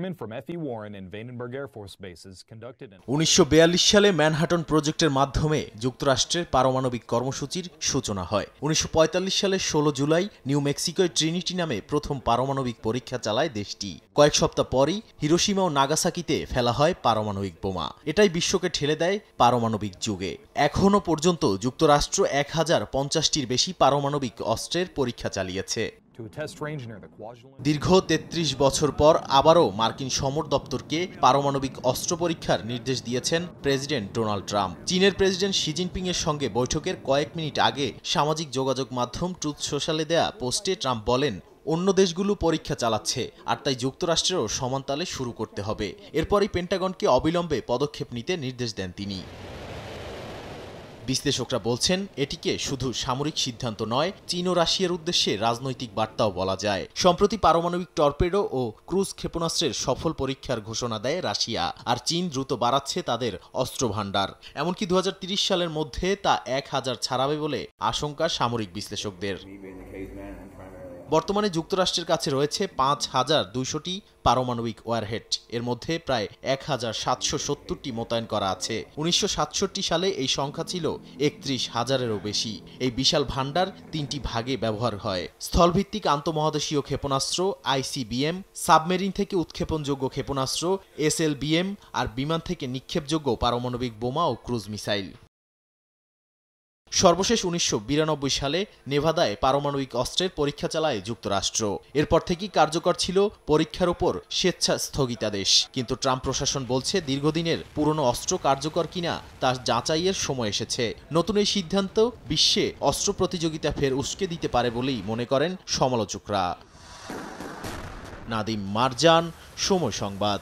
1942 সালে ম্যানহাটন প্রজেক্টের মাধ্যমে যুক্তরাষ্ট্রের পারমাণবিক কর্মসূচির সূচনা হয়। 1945 সালের 16 জুলাই নিউ মেক্সিকোয় ট্রিনিটি নামে প্রথম পারমাণবিক পরীক্ষা চালায় দেশটি। কয়েক সপ্তাহ পরই হিরোশিমা ও নাগাসাকিতে ফেলা হয় পারমাণবিক বোমা। এটাই বিশ্বকে ঠেলে দেয় পারমাণবিক যুগে। এখনও পর্যন্ত যুক্তরাষ্ট্র 1050টির বেশি পারমাণবিক অস্ত্রের পরীক্ষা চালিয়েছে। দীর্ঘ 33 বছর পর আবারও মার্কিন সমর দপ্তরকে পারমাণবিক অস্ত্র পরীক্ষার নির্দেশ দিয়েছেন প্রেসিডেন্ট ডোনাল্ড ট্রাম্প। চীনের প্রেসিডেন্ট শি জিনপিং এর সঙ্গে বৈঠকের কয়েক মিনিট আগে সামাজিক যোগাযোগ মাধ্যম ট্রুথ সোশ্যালে দেয়া পোস্টে ট্রাম্প বলেন, অন্য দেশগুলো পরীক্ষা চালাচ্ছে আর তাই যুক্তরাষ্ট্রেরও সমানতালে শুরু করতে হবে। এরপরই পেন্টাগনকে অবিলম্বে পদক্ষেপ নিতে নির্দেশ দেন তিনি। বিশ্লেষকরা বলছেন, এটিকে শুধু সামরিক সিদ্ধান্ত নয়, চীন ও রাশিয়ার উদ্দেশ্যে রাজনৈতিক বার্তাও বলা যায়। সম্প্রতি পারমাণবিক টর্পেডো ও ক্রুজ ক্ষেপণাস্ত্রের সফল পরীক্ষার ঘোষণা দেয় রাশিয়া, আর চীন দ্রুত বাড়াচ্ছে তাদের অস্ত্র ভাণ্ডার। এমনকি 2030 সালের মধ্যে তা 1000 ছাড়াবে বলে আশঙ্কা সামরিক বিশ্লেষকদের। বর্তমানে যুক্তরাষ্ট্রের কাছে রয়েছে 5200টি পারমাণবিক ওয়ারহেড। এর মধ্যে প্রায় 1770টি মোতায়েন করা আছে। 1967 সালে এই সংখ্যা ছিল 31,000-এরও বেশি। এই বিশাল ভাণ্ডার 3টি ভাগে ব্যবহার হয়: স্থলভিত্তিক আন্তঃমহাদেশীয় ক্ষেপণাস্ত্র ICBM, সাবমেরিন থেকে উৎক্ষেপণযোগ্য ক্ষেপণাস্ত্র SLBM, আর বিমান থেকে নিক্ষেপযোগ্য পারমাণবিক বোমা ও ক্রুজ মিসাইল। সর্বশেষ 1992 সালে নেভাদায় পারমাণবিক অস্ত্রের পরীক্ষা চালায় যুক্তরাষ্ট্র। এরপর থেকেই কার্যকর ছিল পরীক্ষার উপর স্বেচ্ছা স্থগিতাদেশ। কিন্তু ট্রাম্প প্রশাসন বলছে, দীর্ঘদিনের পুরনো অস্ত্র কার্যকর কিনা তা যাচাইয়ের সময় এসেছে। নতুন এই সিদ্ধান্ত বিশ্বে অস্ত্র প্রতিযোগিতা ফের উস্কে দিতে পারে বলেই মনে করেন সমালোচকরা। নাদিম মারজান, সময় সংবাদ।